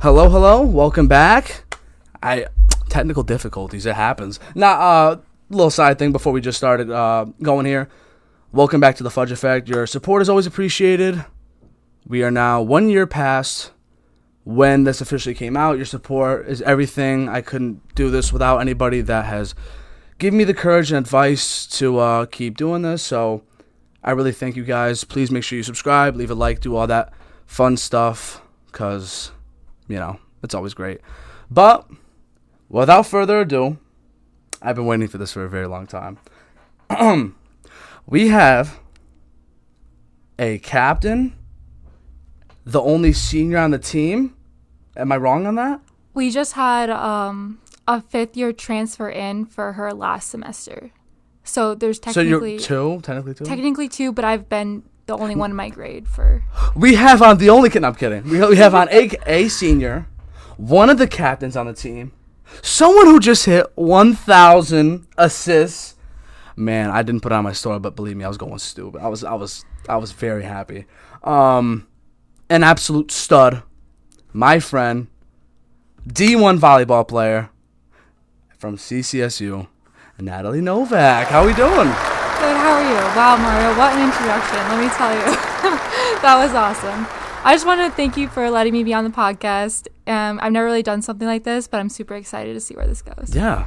Hello, welcome back. Technical difficulties, it happens. Now, little side thing before we just started going here. Welcome back to the Fudge Effect. Your support is always appreciated. We are now 1 year past when this officially came out. Your support is everything. I couldn't do this without anybody that has given me the courage and advice to keep doing this. So I really thank you guys. Please make sure you subscribe, leave a like, do all that fun stuff, because, it's always great. But without further ado, I've been waiting for this for a very long time. We have a captain, the only senior on the team. Am I wrong on that? We just had a fifth-year transfer in for her last semester. So there's technically... So you're technically two? Technically two, but I've been the only one in my grade for... We have on the only kid... No, I'm kidding. We have on a senior, one of the captains on the team, someone who just hit 1,000 assists. Man, I didn't put it on my story, but believe me, I was going stupid. I was very happy. An absolute stud. My friend, D1 volleyball player from CCSU, Natalie Novak. How we doing? Good, how are you? Wow, Mario, what an introduction. Let me tell you. That was awesome. I just want to thank you for letting me be on the podcast. I've never really done something like this, but I'm super excited to see where this goes. Yeah.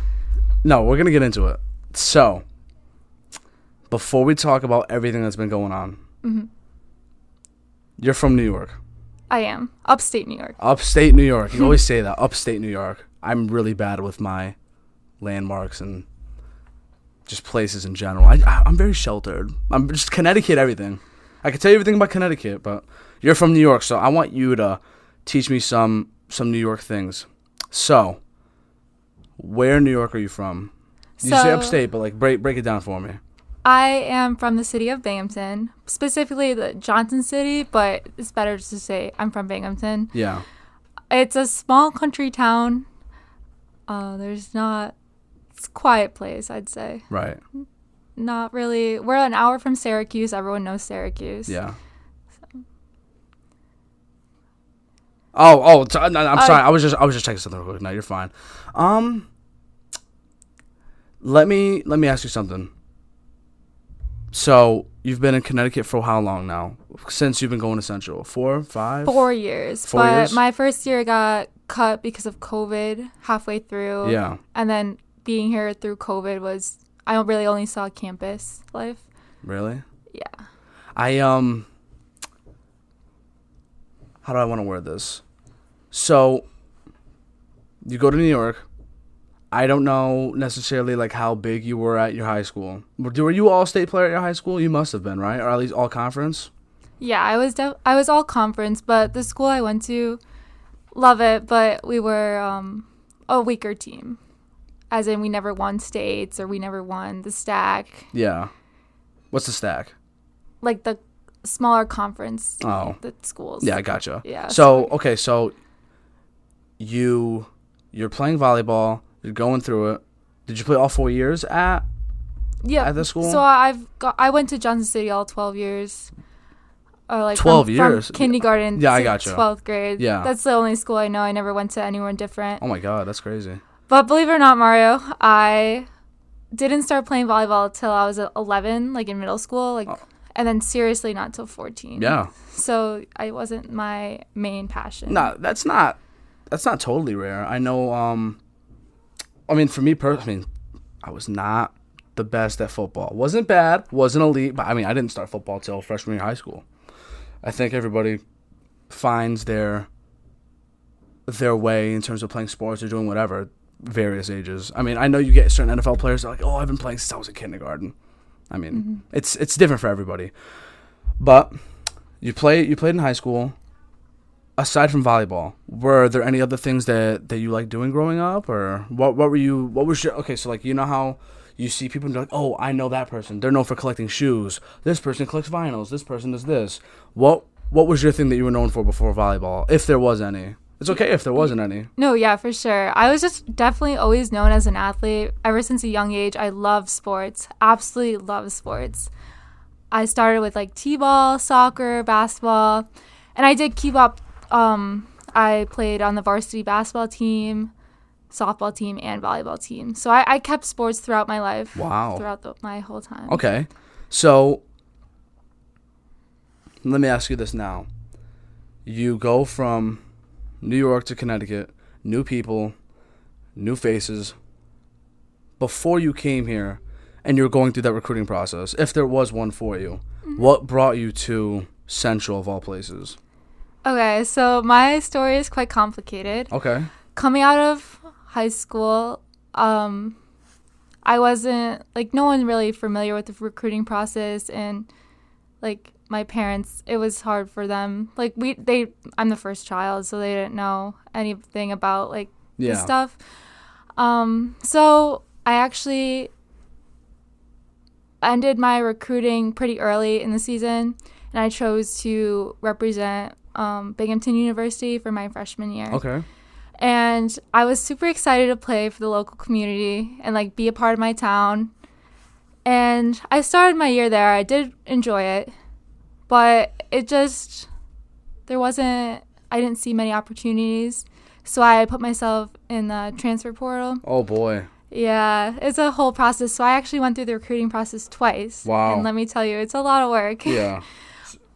No, we're going to get into it. So, before we talk about everything that's been going on, You're from New York. I am. Upstate New York. Upstate New York. You always say that. Upstate New York. I'm really bad with my landmarks and just places in general. I'm very sheltered. I'm just Connecticut everything. I can tell you everything about Connecticut, but you're from New York, so I want you to teach me some New York things. So, where in New York are you from? You say upstate, but break it down for me. I am from the city of Binghamton, specifically the Johnson City, but it's better just to say I'm from Binghamton. Yeah. It's a small country town. It's a quiet place, I'd say. Right. Not really. We're an hour from Syracuse. Everyone knows Syracuse. Yeah. So. I'm sorry. I was just checking something real quick. No, you're fine. Let me ask you something. So, you've been in Connecticut for how long now? Since you've been going to Central? 4, 5? 4 years. 4 years? My first year got cut because of COVID halfway through. Yeah. And then being here through COVID I really only saw campus life. Really? Yeah. How do I want to word this? So, you go to New York. I don't know necessarily how big you were at your high school. Were you all state player at your high school? You must have been, right? Or at least all conference? Yeah, I was all conference, but the school I went to, love it, but we were a weaker team. As in, we never won states or we never won the stack. Yeah. What's the stack? Like the smaller conference. Oh. The schools. Yeah, I gotcha. Yeah. So you're playing volleyball. You're going through it. Did you play all 4 years at the school? So I went to Johnson City all 12 years. Or 12 years? From kindergarten to I gotcha. 12th grade. Yeah. That's the only school I know. I never went to anywhere different. Oh my God, that's crazy. But believe it or not, Mario, I didn't start playing volleyball till I was 11, in middle school, and then seriously not till 14. Yeah. So I wasn't my main passion. No, that's not totally rare. I know. For me personally, I was not the best at football. Wasn't bad, wasn't elite, but I didn't start football till freshman year of high school. I think everybody finds their way in terms of playing sports or doing whatever, various ages. I know you get certain NFL players that are like, oh, I've been playing since I was in kindergarten. It's different for everybody. But you played in high school. Aside from volleyball, were there any other things that you liked doing growing up, or what was your, okay, so how you see people and you're like, oh, I know that person. They're known for collecting shoes. This person collects vinyls. This person does this. What was your thing that you were known for before volleyball, if there was any? It's okay if there wasn't any. No, yeah, for sure. I was just definitely always known as an athlete. Ever since a young age, I love sports. Absolutely love sports. I started with like t-ball, soccer, basketball, and I did keep up I played on the varsity basketball team, softball team, and volleyball team. So I kept sports throughout my life. Wow. Throughout my whole time. Okay. So let me ask you this now. You go from New York to Connecticut, new people, new faces. Before you came here and you were going through that recruiting process, if there was one for you, what brought you to Central of all places? Okay, so my story is quite complicated. Okay. Coming out of high school, I wasn't, like, no one really familiar with the recruiting process, and, like, my parents, it was hard for them. Like, I'm the first child, so they didn't know anything about, like, this stuff. So I actually ended my recruiting pretty early in the season, and I chose to represent Binghamton University for my freshman year. Okay. And I was super excited to play for the local community and, like, be a part of my town. And I started my year there. I did enjoy it, but it just, I didn't see many opportunities. So I put myself in the transfer portal. Oh, boy. Yeah, it's a whole process. So I actually went through the recruiting process twice. Wow. And let me tell you, it's a lot of work. Yeah.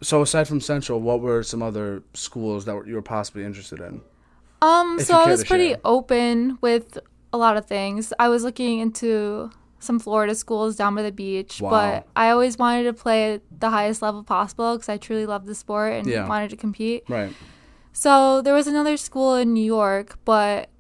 So aside from Central, what were some other schools that you were possibly interested in? So I was pretty open with a lot of things. I was looking into some Florida schools down by the beach, but I always wanted to play at the highest level possible because I truly love the sport and wanted to compete. Right. So there was another school in New York, but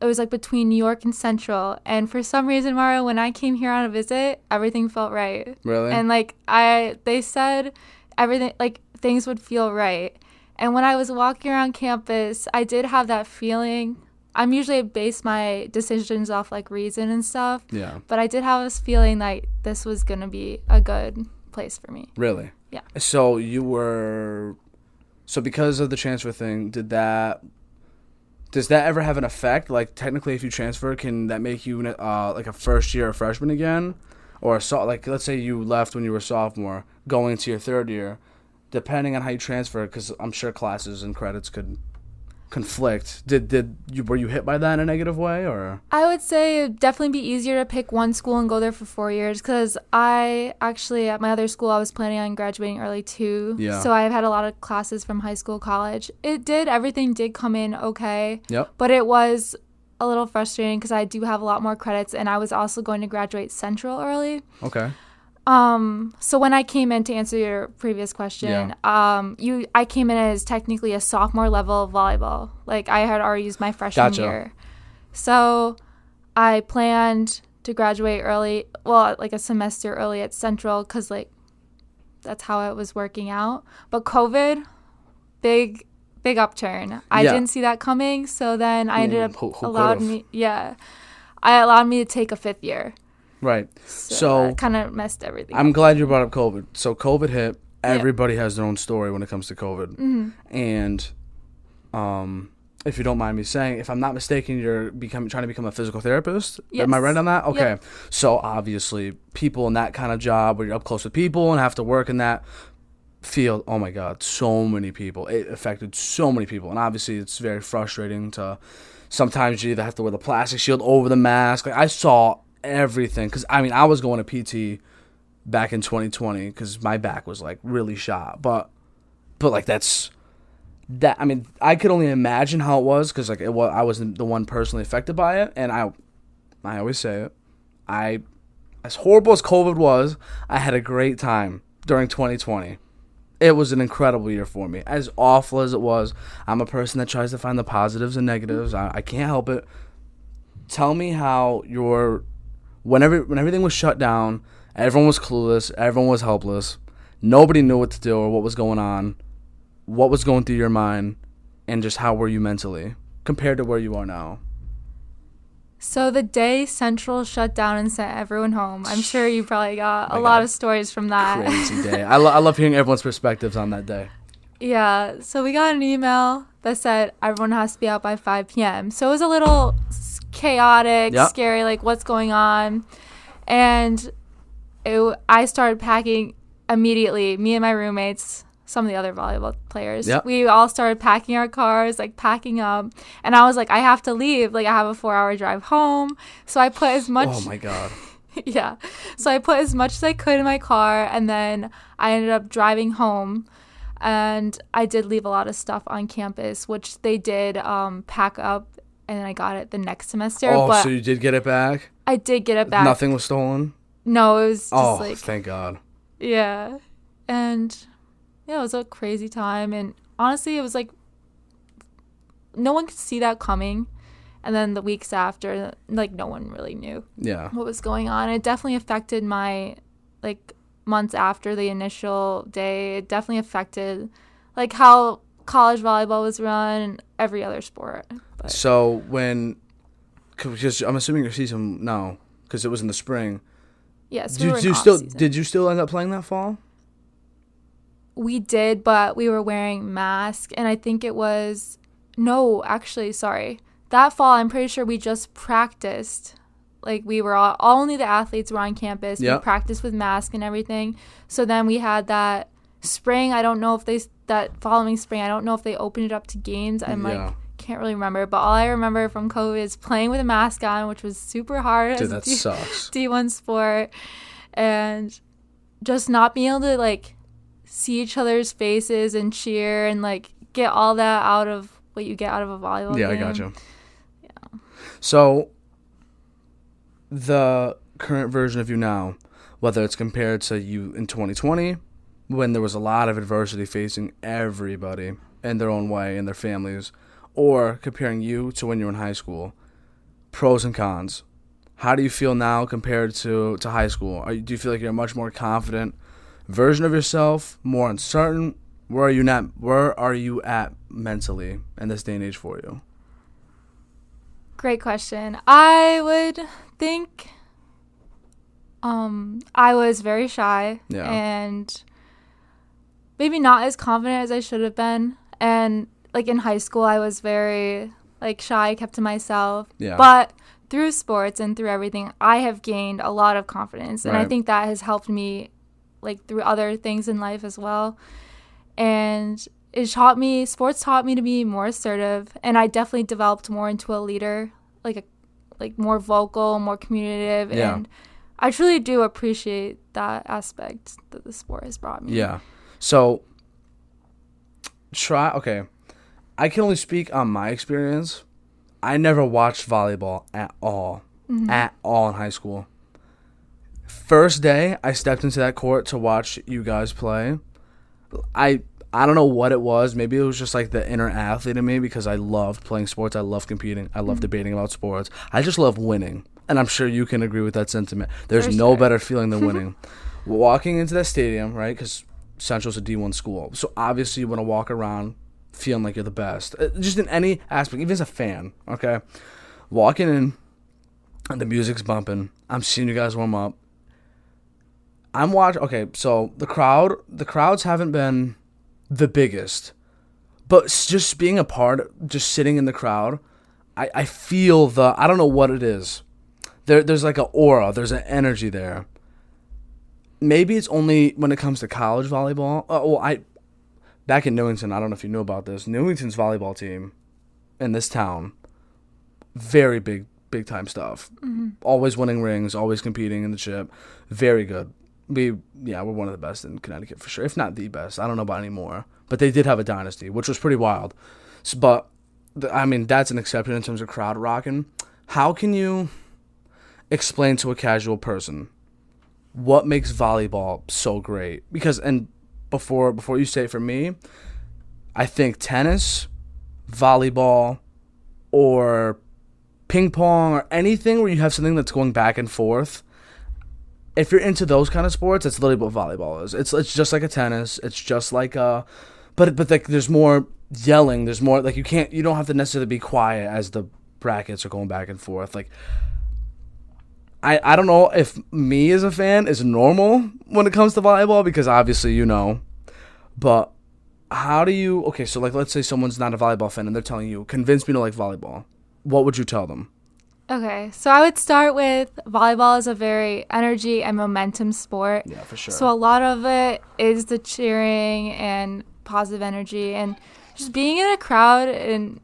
it was like between New York and Central. And for some reason, Mario, when I came here on a visit, everything felt right. Really? And like they said everything, like things would feel right. And when I was walking around campus, I did have that feeling. I'm usually base my decisions off like reason and stuff. Yeah. But I did have this feeling like this was going to be a good place for me. Really? Yeah. So because of the transfer thing, does that ever have an effect? Like technically if you transfer, can that make you like a first year freshman again? Or like let's say you left when you were a sophomore, going into your third year, depending on how you transfer, because I'm sure classes and credits could conflict. Were you hit by that in a negative way, or? I would say it'd definitely be easier to pick one school and go there for 4 years, because I actually, at my other school, I was planning on graduating early too. Yeah. So I've had a lot of classes from high school, college. Everything did come in okay. Yep. But it was a little frustrating because I do have a lot more credits, and I was also going to graduate Central early. Okay. So when I came in, to answer your previous question, I came in as technically a sophomore level of volleyball. Like I had already used my freshman year. So I planned to graduate early, like a semester early at Central, because like that's how it was working out. But COVID, big upturn. I didn't see that coming. So then I ended up allowed me to take a 5th year. Right. So it kind of messed everything I'm up. glad you brought up COVID. So COVID hit. Everybody has their own story when it comes to COVID. Mm-hmm. And if you don't mind me saying, if I'm not mistaken, you're trying to become a physical therapist? Yes. Am I right on that? Okay. Yep. So obviously people in that kind of job where you're up close with people and have to work in that field, oh my God, so many people. It affected so many people. And obviously it's very frustrating to sometimes you either have to wear the plastic shield over the mask. Like I saw everything, because I mean I was going to PT back in 2020 because my back was like really shot, but like I mean I could only imagine how it was, because like I wasn't the one personally affected by it. And I always say it, as horrible as COVID was, I had a great time during 2020. It was an incredible year for me. As awful as it was, I'm a person that tries to find the positives and negatives. I can't help it. Tell me how when everything was shut down, everyone was clueless, everyone was helpless, nobody knew what to do or what was going on, what was going through your mind, and just how were you mentally compared to where you are now? So the day Central shut down and sent everyone home, I'm sure you probably got a lot of stories from that. Crazy day. I love hearing everyone's perspectives on that day. Yeah, so we got an email that said everyone has to be out by 5 p.m. So it was a little chaotic, scary, like what's going on. And I started packing immediately, me and my roommates. some of the other volleyball players. Yep. We all started packing our cars, like packing up. And I was like, I have to leave. Like I have a 4-hour drive home. So I put as much. Oh my God. Yeah. So I put as much as I could in my car, and then I ended up driving home. And I did leave a lot of stuff on campus, which they did pack up, and I got it the next semester. Oh, but so you did get it back? I did get it back. Nothing was stolen? No, it was just thank God. Yeah. And yeah, it was a crazy time. And honestly, it was like no one could see that coming. And then the weeks after, like no one really knew what was going on. It definitely affected my like months after the initial day. It definitely affected like how college volleyball was run and every other sport. But. So because I'm assuming your season no, because it was in the spring. Yes, Did you still end up playing that fall? We did, but we were wearing masks, and I think it was sorry. That fall, I'm pretty sure we just practiced. Like we were only the athletes were on campus. Yep. We practiced with masks and everything. So then we had that spring. I don't know if that following spring. I don't know if they opened it up to games. Can't really remember, but all I remember from COVID is playing with a mask on, which was super hard. Dude, that sucks. D1 sport, and just not being able to like see each other's faces and cheer and like get all that out of what you get out of a volleyball game. Yeah, I got you. Yeah. So the current version of you now, whether it's compared to you in 2020, when there was a lot of adversity facing everybody in their own way and their families, or comparing you to when you were in high school, pros and cons. How do you feel now compared to high school? Do you feel like you're a much more confident version of yourself, more uncertain? Where are you at mentally in this day and age for you? Great question. I would think I was very shy and maybe not as confident as I should have been. And like in high school, I was very like shy, kept to myself. Yeah. But through sports and through everything, I have gained a lot of confidence. And I think that has helped me like through other things in life as well. And sports taught me to be more assertive. And I definitely developed more into a leader, like more vocal, more communicative. Yeah. And I truly do appreciate that aspect that the sport has brought me. Yeah. So I can only speak on my experience. I never watched volleyball at all. Mm-hmm. At all in high school. First day I stepped into that court to watch you guys play, I don't know what it was. Maybe it was just like the inner athlete in me because I loved playing sports. I loved competing. I loved debating about sports. I just love winning. And I'm sure you can agree with that sentiment. There's no better feeling than winning. Walking into that stadium, right, because Central's a D1 school. So obviously you want to walk around feeling like you're the best. Just in any aspect, even as a fan, okay? Walking in, and the music's bumping. I'm seeing you guys warm up. I'm watching. Okay, so the crowds haven't been the biggest, but just being a part, just sitting in the crowd, I feel I don't know what it is. There's like an aura, there's an energy there. Maybe it's only when it comes to college volleyball. Back in Newington, I don't know if you knew about this. Newington's volleyball team in this town, very big time stuff. Mm-hmm. Always winning rings, always competing in the chip. Very good. We're one of the best in Connecticut for sure, if not the best. I don't know about anymore, but they did have a dynasty, which was pretty wild. But that's an exception in terms of crowd rocking. How can you explain to a casual person what makes volleyball so great? Because before you say it, for me, I think tennis, volleyball, or ping pong, or anything where you have something that's going back and forth. If you're into those kind of sports, that's literally what volleyball is. It's just like a tennis. It's just like but like there's more yelling. There's more like you don't have to necessarily be quiet as the brackets are going back and forth. Like I don't know if me as a fan is normal when it comes to volleyball, because obviously but how do you, so like let's say someone's not a volleyball fan and they're telling you, convince me to like volleyball. What would you tell them? Okay, so I would start with volleyball is a very energy and momentum sport. Yeah, for sure. So a lot of it is the cheering and positive energy and just being in a crowd. And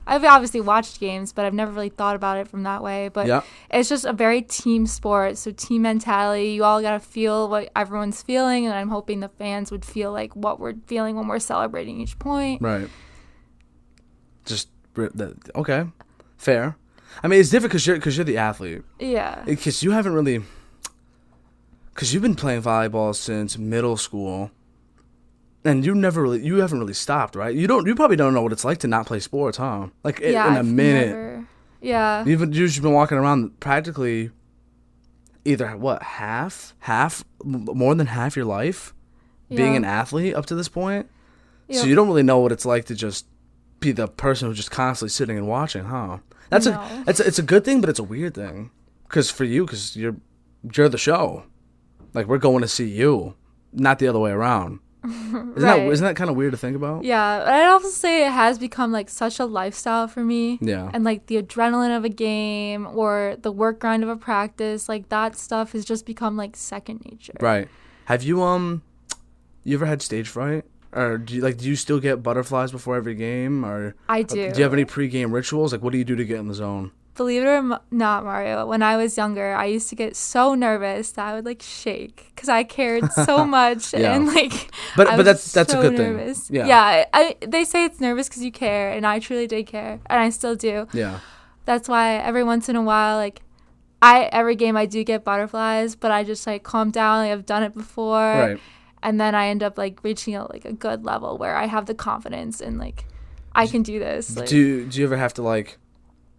I've obviously watched games, but I've never really thought about it from that way. But it's just a very team sport. So team mentality, you all got to feel what everyone's feeling. And I'm hoping the fans would feel like what we're feeling when we're celebrating each point. Right. Okay. Fair. I mean, it's different because you're the athlete. Yeah. Because you haven't really... Because you've been playing volleyball since middle school. And you haven't really stopped, right? You probably don't know what it's like to not play sports, huh? Like in a minute. You've just been walking around practically either more than half your life being an athlete up to this point. So you don't really know what it's like to just be the person who's just constantly sitting and watching, huh? It's a good thing, but it's a weird thing. Because you're the show. Like, we're going to see you, not the other way around. Isn't that kind of weird to think about? Yeah, but I'd also say it has become like such a lifestyle for me. Yeah. And like the adrenaline of a game or the work grind of a practice, like that stuff has just become like second nature. Right. Have you you ever had stage fright? Or do you still get butterflies before every game? Or I do. Do you have any pregame rituals? Like, what do you do to get in the zone? Believe it or not, Mario, when I was younger, I used to get so nervous that I would like shake because I cared so much and like. But that's a good nervous. Thing. Yeah. They say it's nervous because you care, and I truly did care, and I still do. Yeah. That's why every once in a while, like, every game I do get butterflies, but I just like calm down. Like, I've done it before, right? And then I end up like reaching like a good level where I have the confidence and like I can do this. Like, do you ever have to like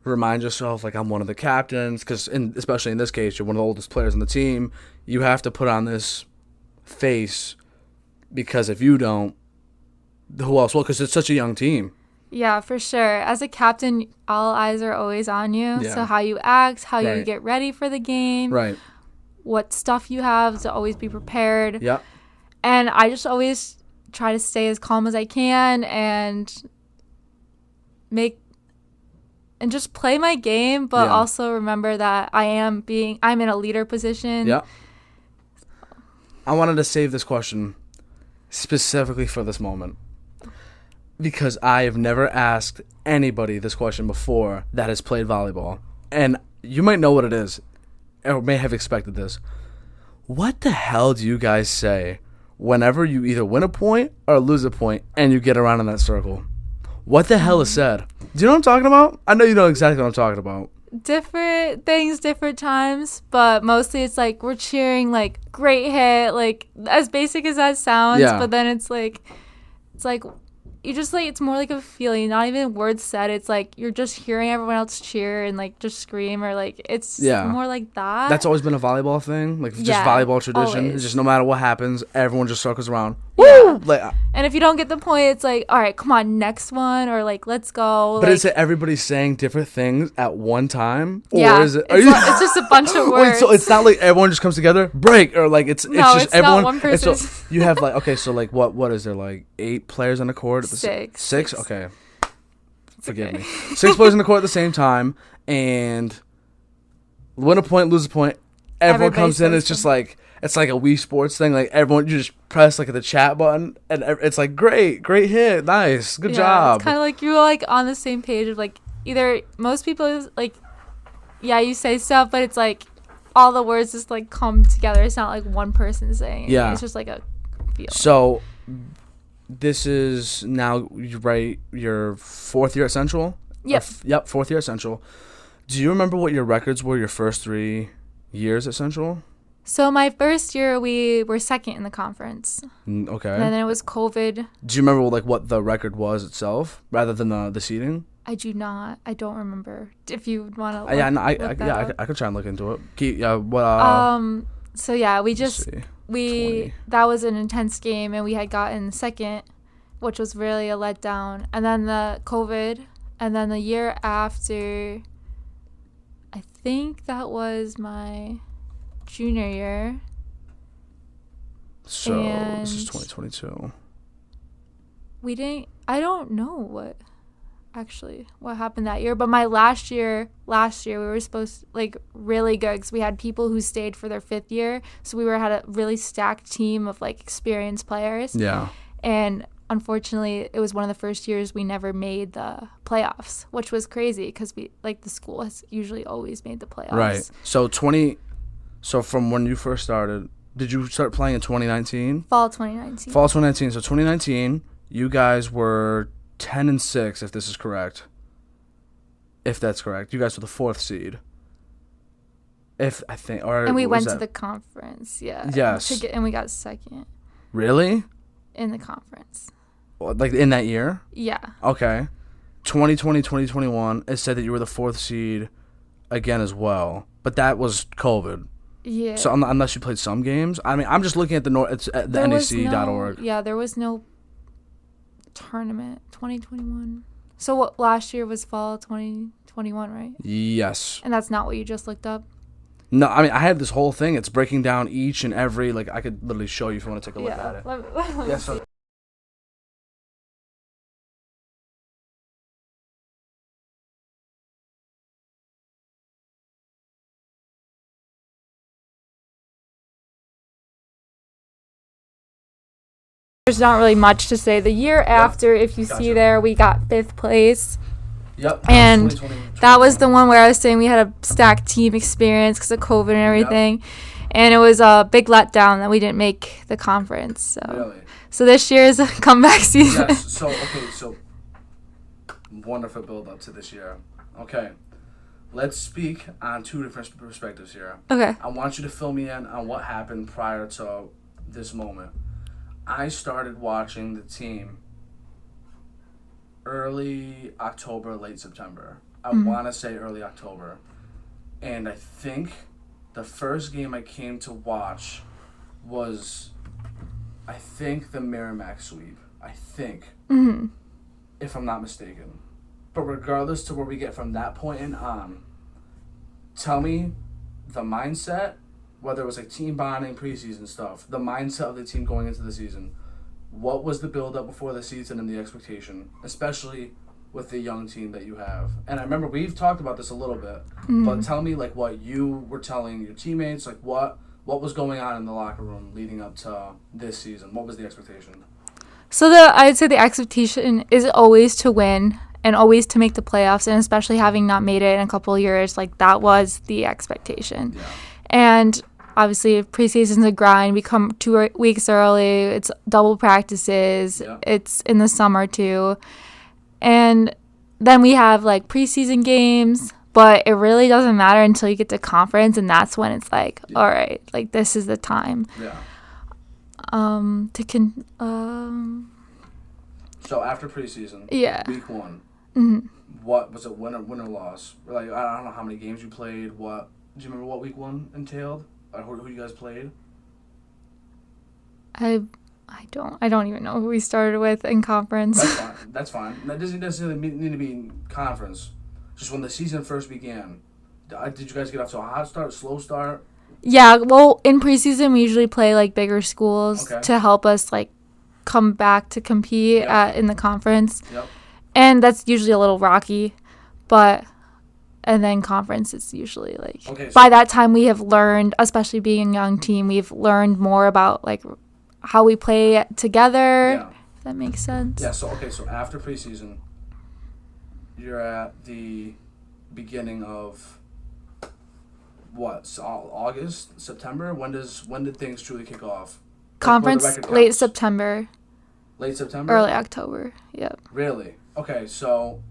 remind yourself, like, I'm one of the captains, because especially in this case, you're one of the oldest players on the team. You have to put on this face, because if you don't, who else will? Because it's such a young team. Yeah, for sure. As a captain, all eyes are always on you. Yeah. So how you act, how you get ready for the game, right? What stuff you have to always be prepared. Yeah. And I just always try to stay as calm as I can and just play my game, but also remember that I'm in a leader position. Yeah. I wanted to save this question specifically for this moment, because I have never asked anybody this question before that has played volleyball. And you might know what it is, or may have expected this. What the hell do you guys say whenever you either win a point or lose a point and you get around in that circle? What the hell is said? Do you know what I'm talking about? I know you know exactly what I'm talking about. Different things, different times, but mostly it's like we're cheering like great hit, like as basic as that sounds, but then it's like you just like, it's more like a feeling, not even words said. It's like you're just hearing everyone else cheer and like just scream, or like it's more like that. That's always been a volleyball thing, like just volleyball tradition. Always. It's just no matter what happens, everyone just circles around. Woo! Like, and if you don't get the point, it's like, all right, come on, next one, or like, let's go. But like, is it everybody saying different things at one time? Or is it? It's just a bunch of words. Wait, so it's not like everyone just comes together, break, or like it's just everyone. Not one person. So you have like, okay, so like what is there, like 8 players on the court? Six. Okay. Forgive me. 6 players on the court at the same time, and win a point, lose a point. Everyone comes in. It's just like, it's like a Wii Sports thing. Like, everyone, you just press like the chat button, and it's like, great hit, nice, good job. It's kind of like you're like on the same page of like, either most people like, you say stuff, but it's like all the words just like come together. It's not like one person saying it. Yeah. It's just like a feel. So this is now, right, your 4th year at Central? Yep. Yep, 4th year at Central. Do you remember what your records were your first 3 years at Central? So my first year, we were second in the conference. Okay. And then it was COVID. Do you remember like what the record was itself, rather than the seeding? I do not. I don't remember. If you want to. I could try and look into it. So yeah, that was an intense game, and we had gotten second, which was really a letdown. And then the COVID, and then the year after, I think that was my junior year. So this is 2022. I don't know what. actually what happened that year, but my last year we were supposed to, like, really good because we had people who stayed for their 5th year, so we had a really stacked team of like experienced players. Yeah. And unfortunately, it was one of the first years we never made the playoffs, which was crazy because we, like, the school has usually always made the playoffs. Right. So from when you first started, did you start playing in 2019? Fall 2019. Fall 2019. So 2019, you guys were 10-6, if this is correct. If that's correct, you guys were the 4th seed. And we went to the conference. Yeah. Yes. And we got 2nd. Really? In the conference. Like in that year? Yeah. Okay. 2020, 2021, it said that you were the 4th seed again as well, but that was COVID. Yeah. So unless you played some games, I mean, I'm just looking at it's at the NEC.org. Yeah, there was no tournament 2021. So what last year was fall 2021, right? Yes. And that's not what you just looked up? No, I mean, I have this whole thing. It's breaking down each and every, like, I could literally show you if you want to take a look at it. Let me Yeah, so there's not really much to say. The year after, if you see there, we got 5th place. Yep. And that was the one where I was saying we had a stacked team experience because of COVID and everything. Yep. And it was a big letdown that we didn't make the conference. So, really? So this year is a comeback season. Yes. So wonderful build up to this year. Okay. Let's speak on 2 different perspectives here. Okay. I want you to fill me in on what happened prior to this moment. I started watching the team early October, late September. I want to say early October. And I think the first game I came to watch was, I think, the Merrimack sweep. I think. Mm-hmm. If I'm not mistaken. But regardless to where we get from that point in on, tell me the mindset, whether it was like team bonding, preseason stuff, the mindset of the team going into the season. What was the build-up before the season and the expectation, especially with the young team that you have? And I remember we've talked about this a little bit, but tell me like what you were telling your teammates, like what was going on in the locker room leading up to this season? What was the expectation? So I'd say the expectation is always to win and always to make the playoffs, and especially having not made it in a couple of years, like that was the expectation. Yeah. And obviously, preseason's a grind. We come 2 weeks early. It's double practices. Yeah. It's in the summer, too. And then we have, like, preseason games. But it really doesn't matter until you get to conference. And that's when it's like, all right, like, this is the time. Yeah. So after preseason, week 1, what was it, win or loss? Like, I don't know how many games you played. Do you remember what week 1 entailed? Who you guys played? I don't even know who we started with in conference. That's fine. That doesn't necessarily need to be in conference. Just when the season first began, did you guys get off to a hot start, slow start? Yeah, well, in preseason we usually play like bigger schools to help us like come back to compete in the conference. Yep. And that's usually a little rocky, and then conference is usually like, by that time we have learned, especially being a young team, we've learned more about like how we play together. Yeah. If that makes sense. Yeah. So after preseason, you're at the beginning of what? August, September. When did things truly kick off? Conference late September. Late September. Early October. Yep. Really? Okay. So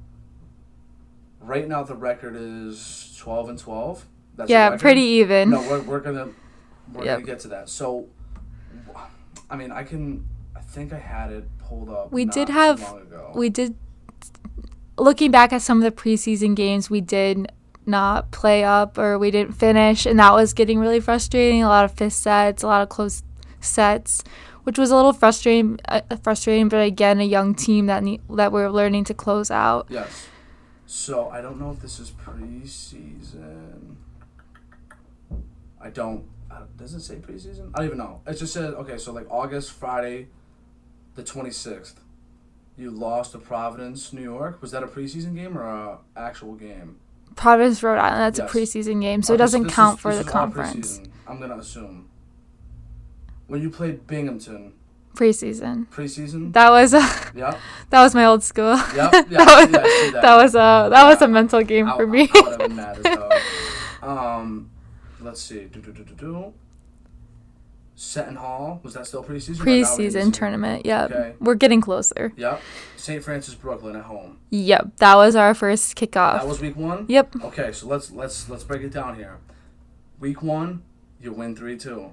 right now the record is 12-12. That's pretty even. No, we're gonna get to that. So, I mean, I think I had it pulled up. We did. Looking back at some of the preseason games, we did not play up or we didn't finish, and that was getting really frustrating. A lot of fifth sets, a lot of close sets, which was a little frustrating. But again, a young team that we're learning to close out. Yes. So I don't know if this is preseason. Does it say preseason? I don't even know. It just says, okay, so like August, Friday, the 26th. You lost to Providence, New York. Was that a preseason game or a actual game? Providence, Rhode Island. That's Yes. a preseason game, so it doesn't count for the this is all conference. preseason, I'm gonna assume. When you played Binghamton, Preseason. preseason. That was Yep. that was my old school. Yep. Yeah. that was, yeah, I see that. that was a mental game for me. I would have been mad as hell. Let's see. Seton Hall, was that still preseason? Preseason tournament. Yep. Okay. We're getting closer. Yep. St. Francis, Brooklyn at home. Yep. That was our first kickoff. That was week 1? Yep. Okay, so let's break it down here. Week 1, you win 3-2.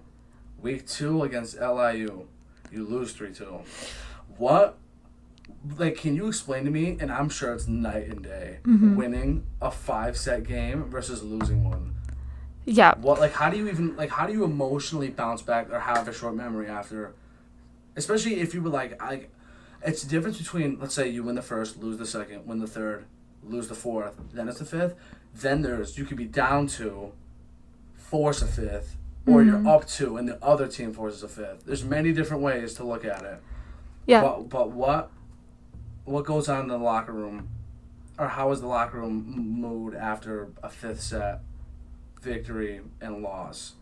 Week 2 against LIU, you lose 3-2. What? Like, can you explain to me? And I'm sure it's night and day. Winning a 5-set game versus losing one. Yeah. What? Like, how do you emotionally bounce back or have a short memory after? Especially if you were it's the difference between, let's say you win the first, lose the second, win the third, lose the fourth, then it's the fifth. Then you could be down 2, force a fifth, or you're up 2 and the other team forces a fifth. There's many different ways to look at it. Yeah. But what goes on in the locker room, or how is the locker room mood after a 5th set victory and loss?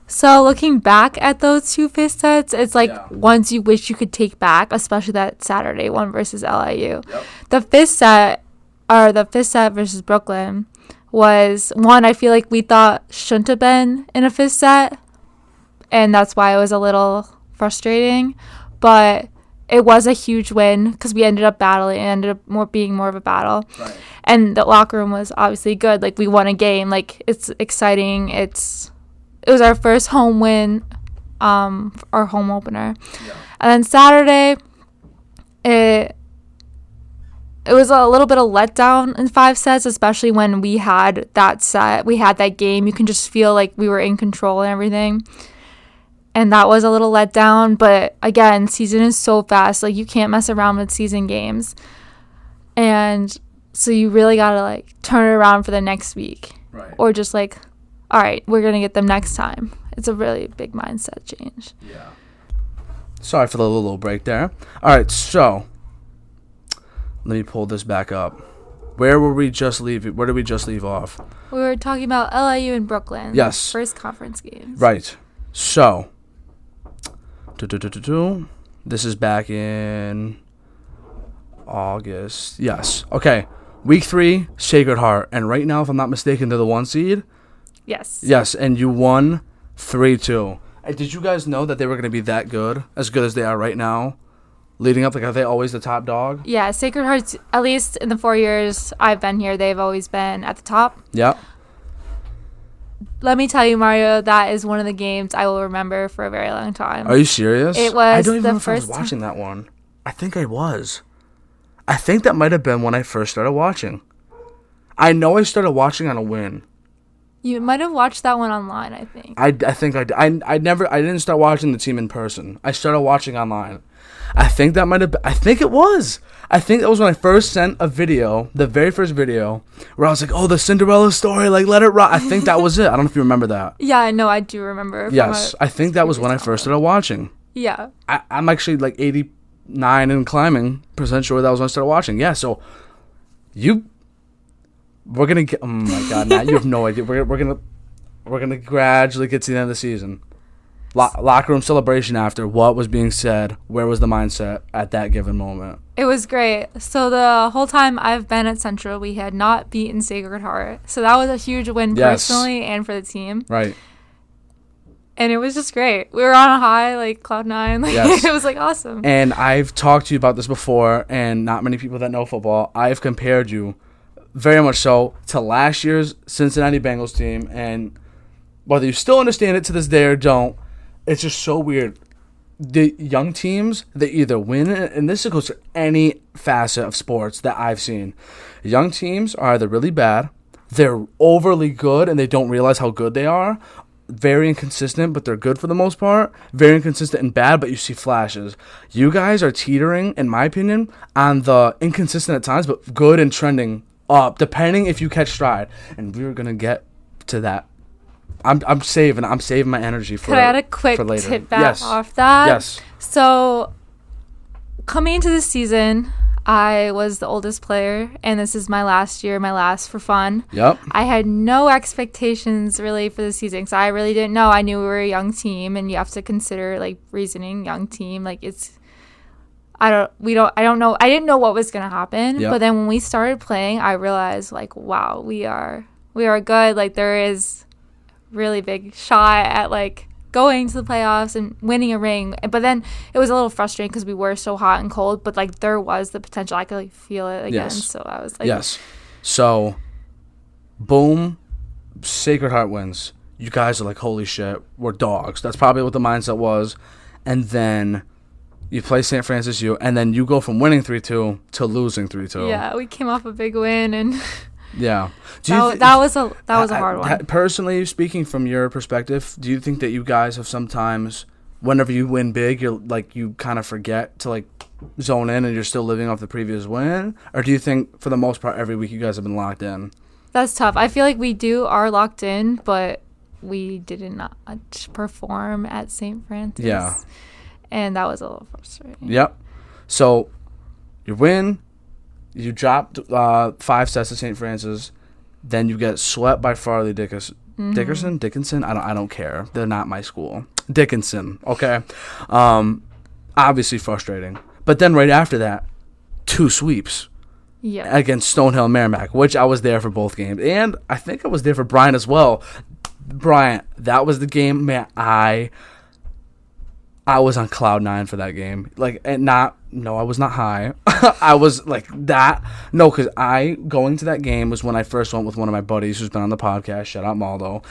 So looking back at those 2 fifth sets, it's like ones you wish you could take back, especially that Saturday one versus LIU. Yep. The 5th set versus Brooklyn was one I feel like we thought shouldn't have been in a 5th set, and that's why it was a little frustrating. But it was a huge win because we ended up battling. It ended up being more of a battle. Right. And the locker room was obviously good. Like, we won a game. Like, it's exciting. It was our first home win, our home opener. Yeah. And then Saturday, it was a little bit of letdown in 5 sets, especially when we had that game. You can just feel like we were in control and everything. And that was a little letdown. But again, season is so fast. Like, you can't mess around with season games. And so you really got to, turn it around for the next week. Right. Or just, all right, we're going to get them next time. It's a really big mindset change. Yeah. Sorry for the little break there. All right, so let me pull this back up. Where did we just leave off? We were talking about LIU and Brooklyn. Yes. First conference games. Right. So, this is back in August. Yes. Okay. Week 3, Sacred Heart. And right now, if I'm not mistaken, they're the 1 seed. Yes. Yes, and you won 3-2. Did you guys know that they were going to be that good as they are right now? Leading up, are they always the top dog? Yeah, Sacred Hearts, at least in the 4 years I've been here, they've always been at the top. Yeah. Let me tell you, Mario, that is one of the games I will remember for a very long time. Are you serious? It was I don't even the know if I was first watching that one. I think I was. I think that might have been when I first started watching. I know I started watching on a win. You might have watched that one online, I think. I think I didn't start watching the team in person. I started watching online. I think that might have been, I think it was. I think that was when I first sent a video, the very first video, where I was like, oh, the Cinderella story, let it rock. I think that was it. I don't know if you remember that. Yeah, no, I do remember. Yes, I think that was when I first started watching. Yeah. I'm actually 89 and climbing % sure that was when I started watching. Yeah, so we're gonna get. Oh my God, Nat, you have no idea. We're gonna gradually get to the end of the season. Locker room celebration after what was being said. Where was the mindset at that given moment? It was great. So the whole time I've been at Central, we had not beaten Sacred Heart. So that was a huge win personally and for the team. Right. And it was just great. We were on a high, cloud 9. Yes. It was awesome. And I've talked to you about this before, and not many people that know football. I've compared you very much so to last year's Cincinnati Bengals team, and whether you still understand it to this day or don't, it's just so weird. The young teams, they either win, and this goes to any facet of sports that I've seen. Young teams are either really bad, they're overly good, and they don't realize how good they are. Very inconsistent, but they're good for the most part. Very inconsistent and bad, but you see flashes. You guys are teetering, in my opinion, on the inconsistent at times, but good and trending up, depending if you catch stride. And we're gonna get to that. I'm saving my energy for. Could I add a quick for later. tidbit off that? Yes. So coming into this season, I was the oldest player, and this is my last year, my last for fun. Yep. I had no expectations really for the season because I really didn't know. I knew we were a young team, and you have to consider like reasoning young team. Like I don't know. I didn't know what was gonna happen, Yep. but then when we started playing, I realized like, wow, we are good. Like there is really big shot at like going to the playoffs and winning a ring. But then it was a little frustrating because we were so hot and cold, but like there was the potential. I could like feel it again. Yes. So I was like, yes. So, boom, Sacred Heart wins. You guys are like, holy shit, we're dogs. That's probably what the mindset was. And then you play St. Francis U, and then you go from winning 3-2 to losing 3-2. yeah, we came off a big win, and Yeah. that was a hard one. Personally speaking, from your perspective, do you think that you guys have sometimes, whenever you win big, you kind of forget to like zone in and you're still living off the previous win? Or do you think for the most part every week you guys have been locked in? That's tough. I feel like we are locked in, but we did not perform at St. Francis. Yeah. And that was a little frustrating. Yep. So you win, you drop 5 sets to St. Francis, then you get swept by Farley Dickinson. Dickinson? I don't care. They're not my school. Dickinson, okay? Obviously frustrating. But then right after that, 2 sweeps. Yeah. Against Stonehill and Merrimack, which I was there for both games. And I think I was there for Bryant as well. Bryant, that was the game, man. I was on cloud 9 for that game. I was not high. I was like that. No, because going to that game was when I first went with one of my buddies who's been on the podcast. Shout out Maldo.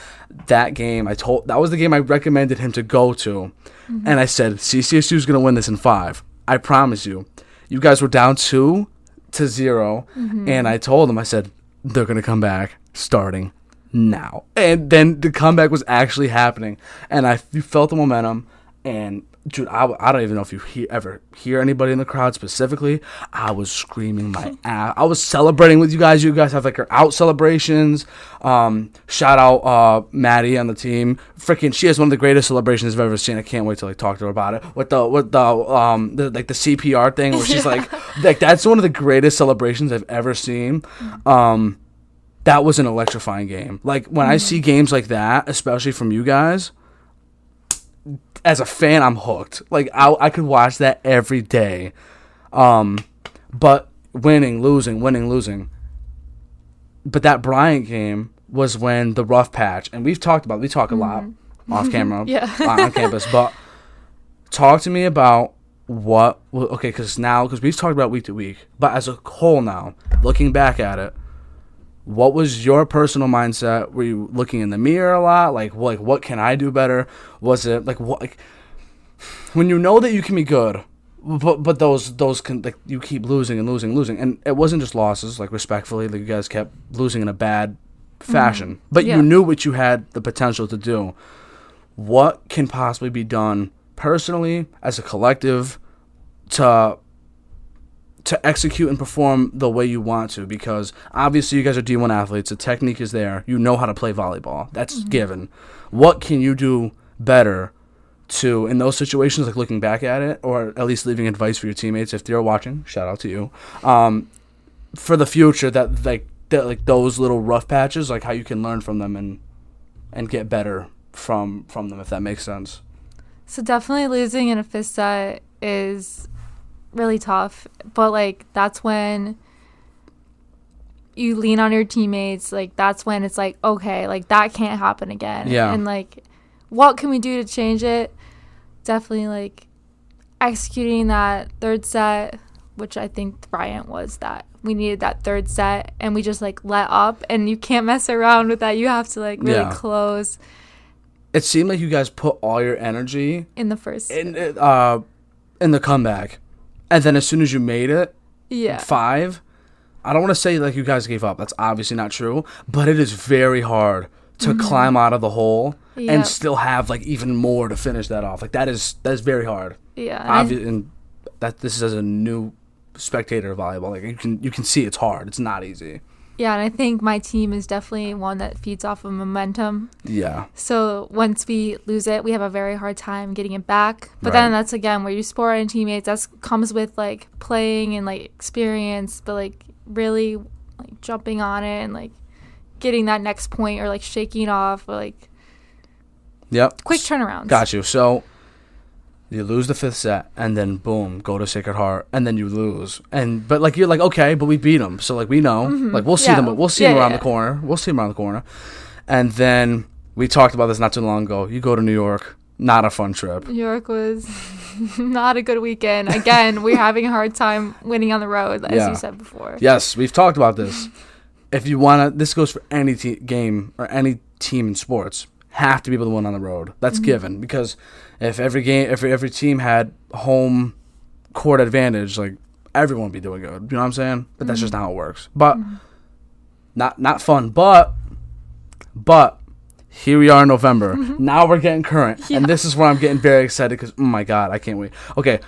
That game, that was the game I recommended him to go to. Mm-hmm. And I said, CCSU is going to win this in 5. I promise you. You guys were down 2-0. Mm-hmm. And I told him, I said, they're going to come back starting now. And then the comeback was actually happening. And you felt the momentum. And, dude, I don't even know if you ever hear anybody in the crowd specifically. I was screaming my ass. I was celebrating with you guys. You guys have, like, your out celebrations. Shout out Maddie on the team. Freaking, she has one of the greatest celebrations I've ever seen. I can't wait to, like, talk to her about it. With the CPR thing where she's, like, that's one of the greatest celebrations I've ever seen. That was an electrifying game. Like, when I see games like that, especially from you guys, as a fan, I'm hooked. Like, I could watch that every day. But winning, losing. But that Bryant game was when the rough patch, and we talk a lot off camera, on campus, but talk to me about because we've talked about week to week, but as a whole now, looking back at it, what was your personal mindset? Were you looking in the mirror a lot? Like what can I do better? Was it when you know that you can be good, but those can, like, you keep losing, and it wasn't just losses. Like, respectfully, like, you guys kept losing in a bad fashion, but you knew what you had the potential to do. What can possibly be done personally as a collective to execute and perform the way you want to? Because obviously you guys are D1 athletes. The technique is there. You know how to play volleyball. That's given. What can you do better to, in those situations, like looking back at it, or at least leaving advice for your teammates if they're watching? Shout out to you. For the future, that those little rough patches, like how you can learn from them and get better from them, if that makes sense. So definitely losing in a fifth set is really tough, but like that's when you lean on your teammates. Like that's when it's like, okay, like that can't happen again. And like, what can we do to change it? Definitely like executing that third set, which I think Bryant was that we needed that third set, and we just like let up, and you can't mess around with that. You have to like really close. It seemed like you guys put all your energy in the first in the comeback. And then as soon as you made it, 5, I don't want to say like you guys gave up. That's obviously not true. But it is very hard to climb out of the hole and still have like even more to finish that off. Like that is very hard. Yeah. And that this is as a new spectator of volleyball. Like you can see it's hard. It's not easy. Yeah, and I think my team is definitely one that feeds off of momentum. Yeah. So once we lose it, we have a very hard time getting it back. But Right. then that's, again, where you sport and teammates. That comes with, like, playing and, like, experience, but, like, really, like, jumping on it and, like, getting that next point or, like, shaking it off or, like, Yep. quick turnarounds. Got you. So you lose the 5th set, and then boom, go to Sacred Heart, and then you lose. But like you're like, okay, but we beat them, so like we know, like we'll see them. We'll see them around the corner. We'll see them around the corner. And then we talked about this not too long ago. You go to New York, not a fun trip. New York was not a good weekend. Again, we're having a hard time winning on the road, as you said before. Yes, we've talked about this. If you wanna, this goes for any game or any team in sports. Have to be able to win on the road. That's given, because if every team had home court advantage, like everyone would be doing good. You know what I'm saying? But that's just not how it works. But not fun. But here we are in November. Now we're getting current, and this is where I'm getting very excited because oh my god, I can't wait. Okay,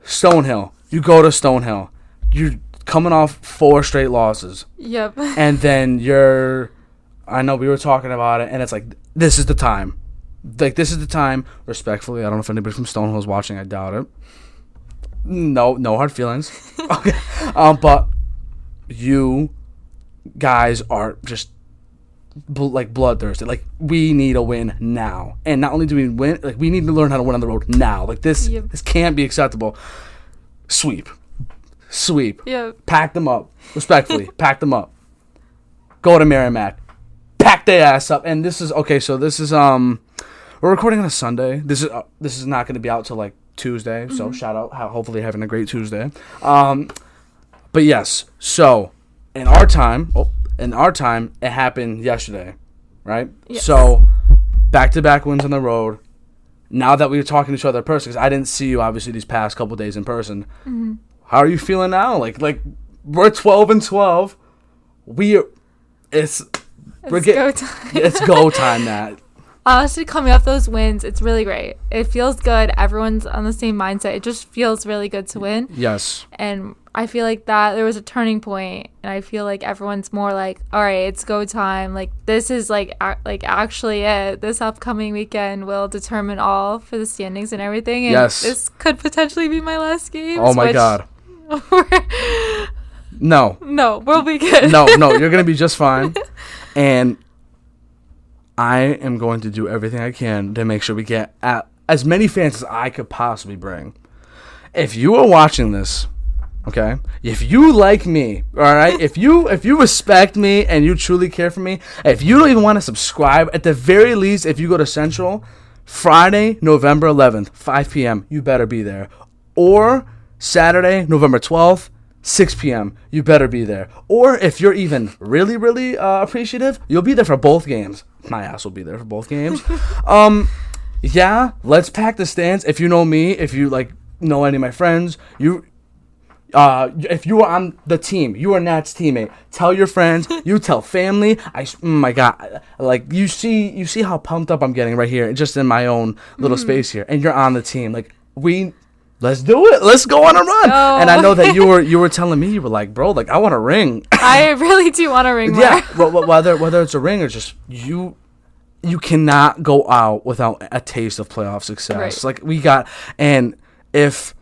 Stonehill. You go to Stonehill. You're coming off 4 straight losses. Yep. And then I know we were talking about it, and it's like, this is the time. Like, this is the time. Respectfully, I don't know if anybody from Stonehill is watching. I doubt it. No hard feelings. Okay. But you guys are just, like, bloodthirsty. Like, we need a win now. And not only do we win, like, we need to learn how to win on the road now. Like, this can't be acceptable. Sweep. Yep. Pack them up. Respectfully, pack them up. Go to Merrimack. Pack their ass up. And this is okay. So this is we're recording on a Sunday. This is not going to be out till like Tuesday. So shout out. Hopefully having a great Tuesday. But yes. So in our time, it happened yesterday, right? Yes. So back-to-back wins on the road. Now that we were talking to each other in person, because I didn't see you obviously these past couple days in person. How are you feeling now? Like we're 12-12. It's go time. It's go time, Nat. Honestly, coming off those wins, it's really great. It feels good. Everyone's on the same mindset. It just feels really good to win. Yes. And I feel like that there was a turning point, and I feel like everyone's more like, all right, it's go time. Like, this is like actually it. This upcoming weekend will determine all for the standings and everything. And yes. This could potentially be my last game. Oh my god. No, we'll be good. no, you're gonna be just fine. And I am going to do everything I can to make sure we get as many fans as I could possibly bring. If you are watching this, okay, if you like me, all right, if you respect me and you truly care for me, if you don't even want to subscribe, at the very least, if you go to Central, Friday, November 11th, 5 p.m., you better be there. Or Saturday, November 12th, 6 p.m., you better be there. Or if you're even really, really appreciative, you'll be there for both games. My ass will be there for both games. Yeah, let's pack the stands. If you know me, if you like know any of my friends, if you are on the team, you are Nat's teammate. Tell your friends. You tell family. Oh my god, like you see how pumped up I'm getting right here, just in my own little space here, and you're on the team. Like let's do it. Let's go on a run. Go. And I know that you were telling me, you were like, bro, like I want a ring. I really do want a ring. Yeah, whether it's a ring or just you cannot go out without a taste of playoff success. Right. Like we got, and if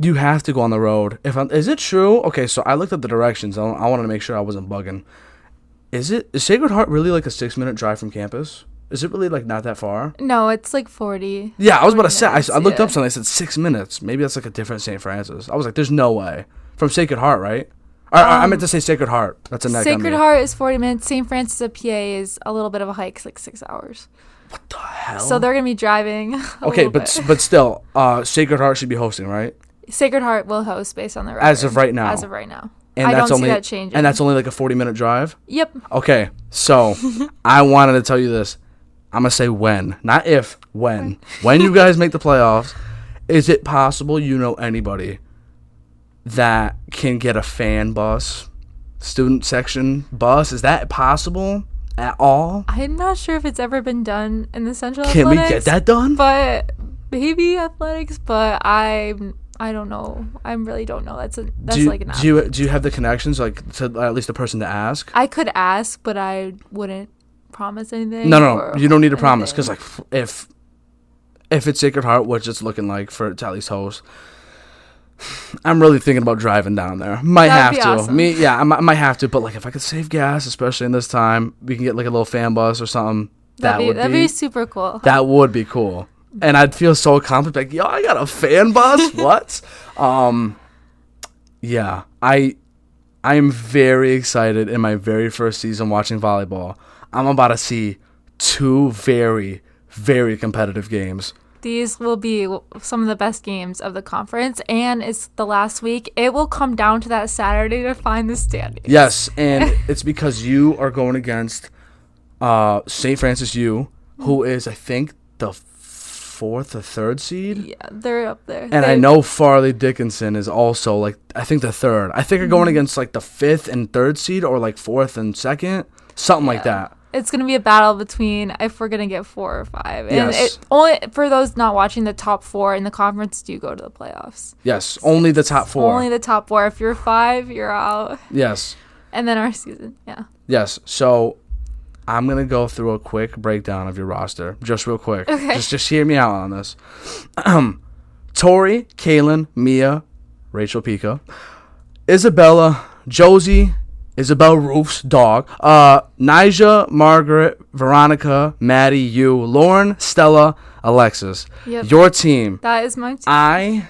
you have to go on the road, is it true? Okay, so I looked up the directions. I wanted to make sure I wasn't bugging. Is Sacred Heart really like a 6-minute drive from campus? Is it really like not that far? No, it's like 40. Yeah, I was about to say. I looked up yeah. something. I said 6 minutes. Maybe that's like a different St. Francis. I was like, there's no way. From Sacred Heart, right? I meant to say Sacred Heart. That's a neck. Sacred Heart is 40 minutes. St. Francis of PA is a little bit of a hike. It's like 6 hours. What the hell? So they're gonna be driving. Okay, but still, Sacred Heart should be hosting, right? Sacred Heart will host based on the record. As of right now. As of right now. And I that's don't only, see that changing. And that's only like a 40-minute drive? Yep. Okay, so I wanted to tell you this. I'm going to say when, not if, when. When you guys make the playoffs, is it possible you know anybody that can get a fan bus, student section bus? Is that possible at all? I'm not sure if it's ever been done in the Central Can Athletics. we get that done? But maybe athletics, but I I don't know. I really don't know. That's Do you, like an. do you have the connections, like, to at least a person to ask? I could ask, but I wouldn't promise anything. No, you don't need to promise, anything. because like if it's Sacred Heart, which it's looking like for Tally's host, I'm really thinking about driving down there. Might That'd have be to. awesome. I might have to. But like, if I could save gas, especially in this time, we can get like a little fan bus or something. That'd be super cool. That would be cool. And I'd feel so accomplished. Like, yo, I got a fan bus. What? Yeah. I am very excited in my very first season watching volleyball. I'm about to see 2 very, very competitive games. These will be some of the best games of the conference, and it's the last week. It will come down to that Saturday to find the standings. Yes, and it's because you are going against St. Francis U, who is, I think, the 4th or 3rd seed. Yeah, they're up there. And I know Farley Dickinson is also, like, I think the 3rd. I think you're going against, like, the 5th and 3rd seed, or, like, 4th and 2nd. Something like that. It's going to be a battle between if we're going to get 4 or 5. And Yes. only for those not watching, the top 4 in the conference do go to the playoffs. Yes, only the top 4. Only the top 4. If you're 5, you're out. Yes. And then our season, yeah. Yes. So I'm going to go through a quick breakdown of your roster, just real quick. Okay. Just hear me out on this. Tori, Kaylin, Mia, Rachel Pica, Isabella, Josie, Isabel Roof's dog, Nija, Margaret, Veronica, Maddie, you, Lauren, Stella, Alexis. Yep. Your team. That is my team. I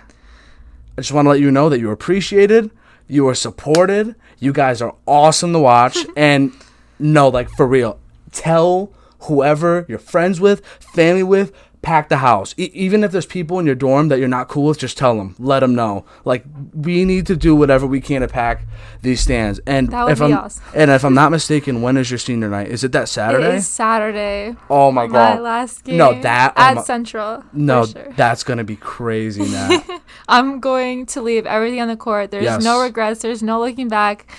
just want to let you know that you're appreciated, you are supported, you guys are awesome to watch, and no, like, for real, tell whoever you're friends with, family with, pack the house. Even if there's people in your dorm that you're not cool with, just tell them. Let them know. Like, we need to do whatever we can to pack these stands. And That would be awesome. And if I'm not mistaken, when is your senior night? Is it that Saturday? It is Saturday. Oh my God. My last game. No, that at Central. No, for sure. that's gonna be crazy, Nat. I'm going to leave everything on the court. There's no regrets. There's no looking back.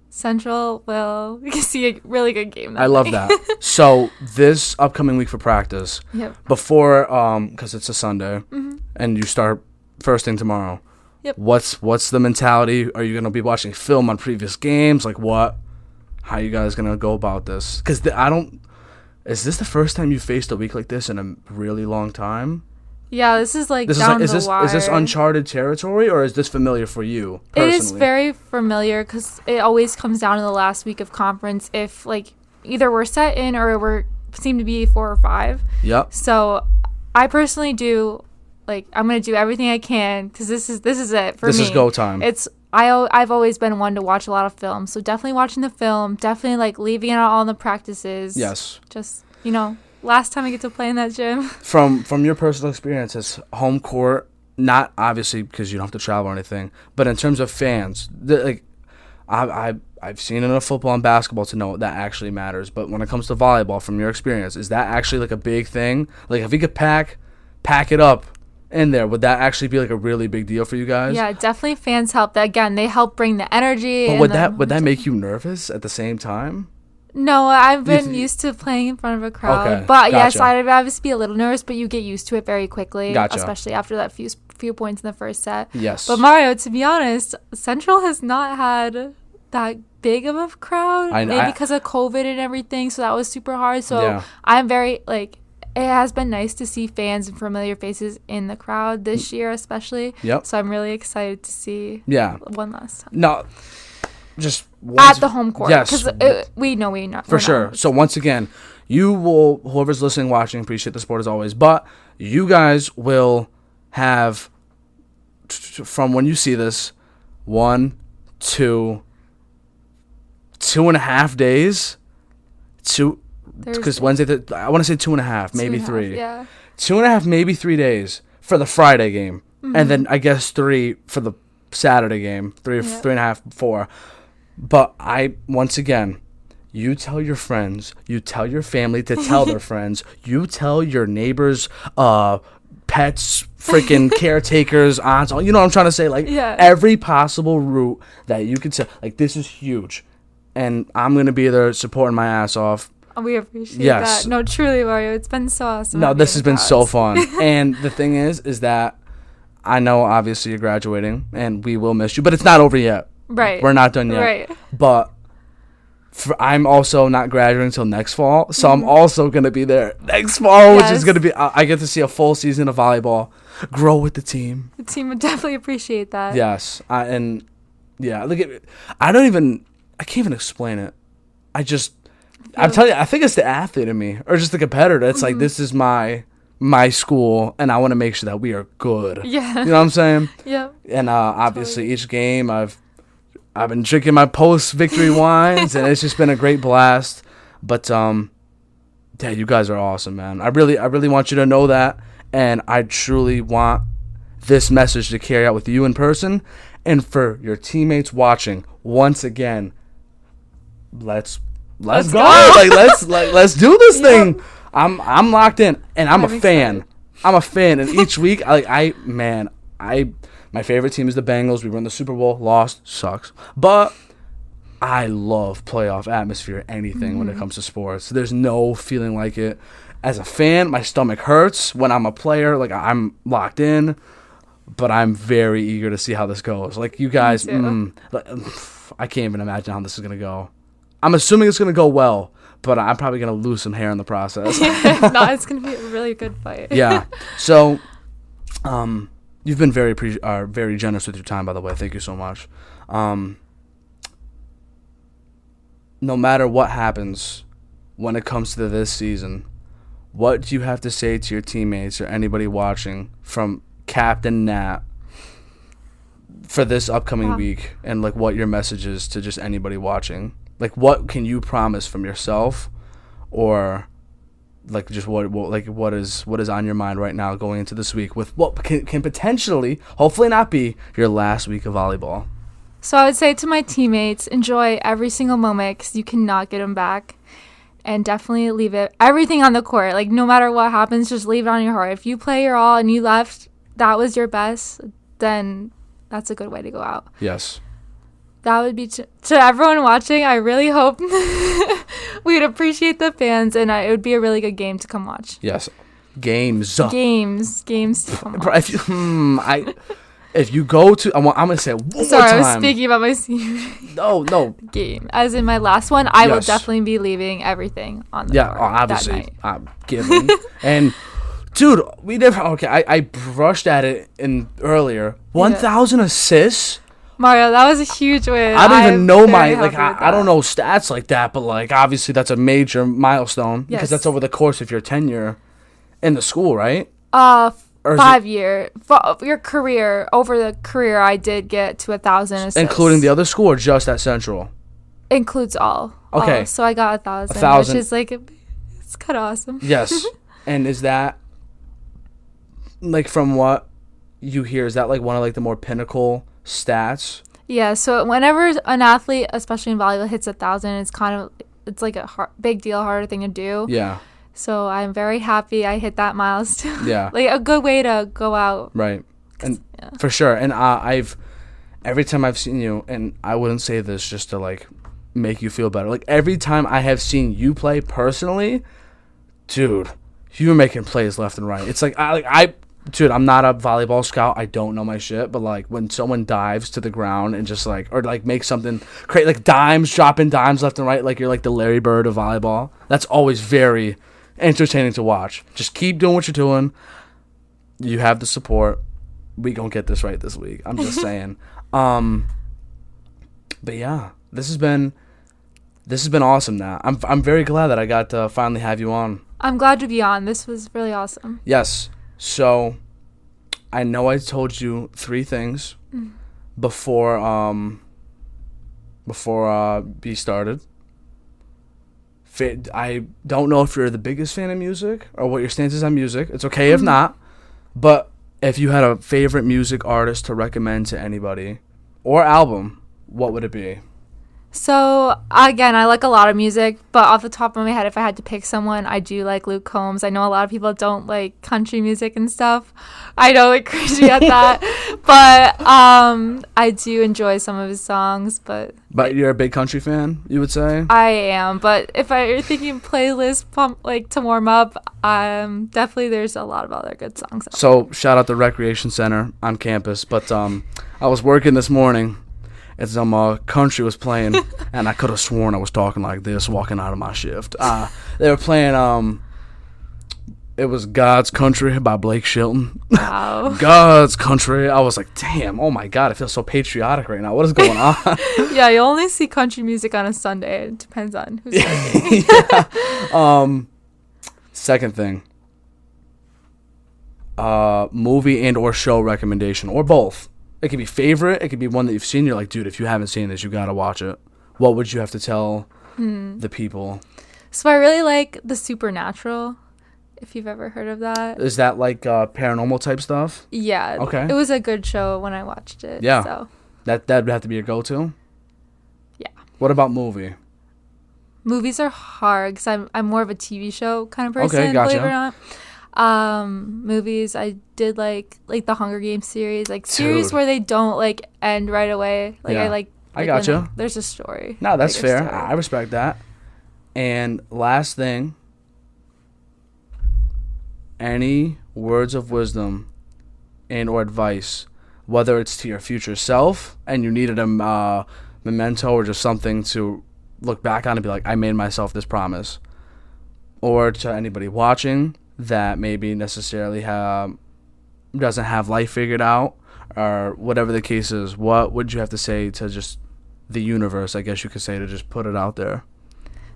Central will see a really good game. I love that. So this upcoming week for practice, before, because it's a Sunday, and you start first thing tomorrow. Yep. What's the mentality? Are you gonna be watching film on previous games? Like what? How you guys gonna go about this? Because Is this the first time you faced a week like this in a really long time? Yeah, this is like down the wire. Is this uncharted territory, or is this familiar for you personally? It is very familiar because it always comes down to the last week of conference. If like either we're set in or we're seem to be 4 or 5. Yep. So I personally do I'm gonna do everything I can because this is it for me. This is go time. I've always been one to watch a lot of film, so definitely watching the film, definitely like leaving it out on the practices. Yes. Just last time I get to play in that gym. From your personal experience as home court, not obviously because you don't have to travel or anything, but in terms of fans, I've seen enough football and basketball to know that actually matters. But when it comes to volleyball, from your experience, is that actually like a big thing? Like if we could pack it up in there, would that actually be like a really big deal for you guys? Yeah, definitely fans help. They help bring the energy. But would that make you nervous at the same time? No, I've been used to playing in front of a crowd. Okay, but gotcha. yes, I'd obviously be a little nervous, but you get used to it very quickly. Gotcha. Especially after that few points in the first set. Yes. But Mario, to be honest, Central has not had that big of a crowd. Maybe because of COVID and everything, so that was super hard. So yeah. I'm very it has been nice to see fans and familiar faces in the crowd this year, especially. Yep. So I'm really excited to see one last time. No. Just at the home court, yes, because we know we're not for sure. So once again, whoever's listening, watching, appreciate the support as always. But you guys will have from when you see this 1, 2, 2.5 days. Because Wednesday, I want to say 2.5, maybe 3. Yeah. 2.5, maybe 3 days for the Friday game, and then I guess 3 for the Saturday game. 3.5, 4. But once again, you tell your friends, you tell your family to tell their friends, you tell your neighbors, pets, freaking caretakers, aunts, you know what I'm trying to say? Every possible route that you could say, this is huge. And I'm going to be there supporting my ass off. We appreciate that. No, truly, Mario, it's been so awesome. No, this has been so fun. And the thing is that I know obviously you're graduating, and we will miss you, but it's not over yet. Right. We're not done yet. Right. But I'm also not graduating until next fall, so I'm also going to be there next fall, which is going to be, I get to see a full season of volleyball, grow with the team. The team would definitely appreciate that. Yes. Look at, I can't even explain it. I'm telling you, I think it's the athlete in me, or just the competitor. It's like, this is my school, and I want to make sure that we are good. Yeah. You know what I'm saying? Yeah. And obviously each game I've been drinking my post-victory wines, and it's just been a great blast. But yeah, you guys are awesome, man. I really want you to know that, and I truly want this message to carry out with you in person, and for your teammates watching. Once again, let's go. Let's do this thing. I'm locked in, and I'm a fan. I'm a fan, and each week, my favorite team is the Bengals. We won the Super Bowl, lost, sucks. But I love playoff atmosphere, anything when it comes to sports. There's no feeling like it. As a fan, my stomach hurts when I'm a player. Like, I'm locked in, but I'm very eager to see how this goes. Like, you guys, I can't even imagine how this is going to go. I'm assuming it's going to go well, but I'm probably going to lose some hair in the process. No, it's going to be a really good fight. Yeah. So, you've been very generous with your time, by the way. Thank you so much. No matter what happens when it comes to this season, what do you have to say to your teammates or anybody watching from Captain Nat for this upcoming week, and like what your message is to just anybody watching? Like, what can you promise from yourself, or like just what is on your mind right now going into this week with what can potentially, hopefully not be, your last week of volleyball? So I would say to my teammates, enjoy every single moment, because you cannot get them back, and definitely leave everything on the court. Like, no matter what happens, just leave it on your heart. If you play your all and you left, that was your best, then that's a good way to go out. Yes. That would be to everyone watching. I really hope we'd appreciate the fans, and it would be a really good game to come watch. Yes. Games to come watch. If you go to, I'm going to say it one more time. Sorry, I was speaking about my senior No. game. As in my last one, I will definitely be leaving everything on the court. Yeah, obviously. I'm given. And, dude, I brushed at it earlier. 1,000 assists? Mario, that was a huge win. I don't even know I don't know stats like that, but like obviously that's a major milestone because that's over the course of your tenure in the school, right? 5 year your career. Over the career, I did get to 1,000 assists, including the other school, or just at Central? Includes all. Okay, so I got 1,000, which is like it's kind of awesome. Yes, and is that like from what you hear? Is that like one of like the more pinnacle stats? Yeah, so whenever an athlete, especially in volleyball, hits 1,000, it's like a big deal, harder thing to do. Yeah. So I'm very happy I hit that milestone. Yeah. Like a good way to go out. Right. And for sure. And every time I've seen you, and I wouldn't say this just to like make you feel better. Like every time I have seen you play personally, dude, you were making plays left and right. It's like dude, I'm not a volleyball scout. I don't know my shit. But, like, when someone dives to the ground and just, like, or, like, make something, create, like, dropping dimes left and right, like you're, like, the Larry Bird of volleyball, that's always very entertaining to watch. Just keep doing what you're doing. You have the support. We gonna get this right this week. I'm just saying. But, yeah, this has been awesome now. I'm very glad that I got to finally have you on. I'm glad to be on. This was really awesome. Yes. So, I know I told you 3 things before we started. I don't know if you're the biggest fan of music or what your stance is on music. It's okay if not. But if you had a favorite music artist to recommend to anybody or album, what would it be? So, again, I like a lot of music, but off the top of my head, if I had to pick someone, I do like Luke Combs. I know a lot of people don't like country music and stuff. I know it crazy at that, but I do enjoy some of his songs. But you're a big country fan, you would say? I am. But if you're thinking playlist pump like to warm up, definitely there's a lot of other good songs. So shout out the recreation center on campus. But I was working this morning. And some country was playing, and I could have sworn I was talking like this walking out of my shift. They were playing, it was God's Country by Blake Shelton. Wow. God's Country. I was like, damn, oh my God, I feel so patriotic right now. What is going on? Yeah, you only see country music on a Sunday. It depends on who's working. Yeah. Second thing. Movie and or show recommendation, or both. It could be favorite. It could be one that you've seen. You're like, dude, if you haven't seen this, you got to watch it. What would you have to tell the people? So I really like The Supernatural, if you've ever heard of that. Is that like paranormal type stuff? Yeah. Okay. It was a good show when I watched it. Yeah. So. That would have to be your go-to? Yeah. What about movie? Movies are hard because I'm more of a TV show kind of person, Okay, gotcha. believe it or not. Movies, I did like the Hunger Games series, like series Dude. where they don't like end right away. Like Yeah. I gotcha. when there's a story. No, that's bigger fair. story. I respect that. And last thing, any words of wisdom and or advice, whether it's to your future self and you needed a memento or just something to look back on and be like, I made myself this promise, or to anybody watching that maybe necessarily doesn't have life figured out, or whatever the case is, what would you have to say to just the universe, I guess you could say, to just put it out there?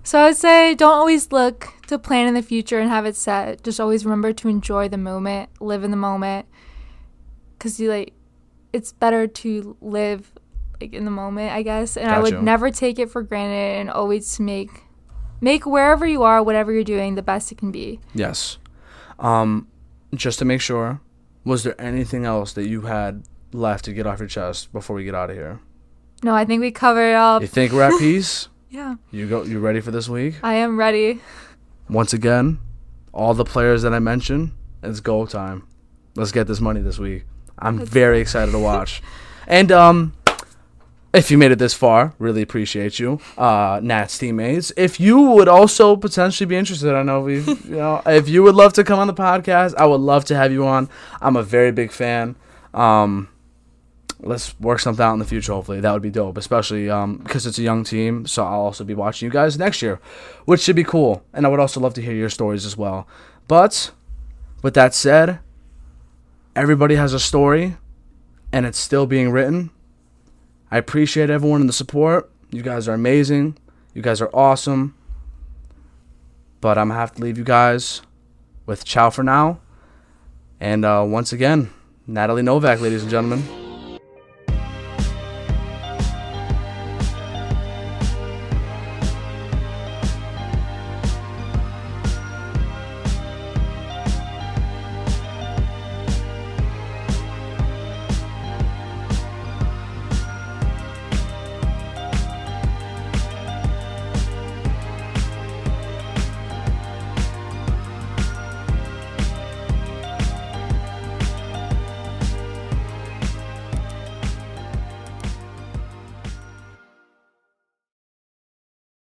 So I would say don't always look to plan in the future and have it set. Just always remember to enjoy the moment, live in the moment, because it's better to live like in the moment, I guess. And I Gotcha. would never take it for granted, and always make wherever you are, whatever you're doing, the best it can be. Yes. Just to make sure, was there anything else that you had left to get off your chest before we get out of here? No, I think we covered it up. You think we're at peace? Yeah. You ready for this week? I am ready. Once again, all the players that I mentioned, it's go time. Let's get this money this week. I'm very excited to watch. And if you made it this far, really appreciate you, Nat's teammates. If you would also potentially be interested, I know if you would love to come on the podcast, I would love to have you on. I'm a very big fan. Let's work something out in the future. Hopefully, that would be dope, especially because it's a young team. So I'll also be watching you guys next year, which should be cool. And I would also love to hear your stories as well. But with that said, everybody has a story, and it's still being written. I appreciate everyone and the support. You guys are amazing. You guys are awesome. But I'm going to have to leave you guys with ciao for now. And once again, Natalie Novak, ladies and gentlemen.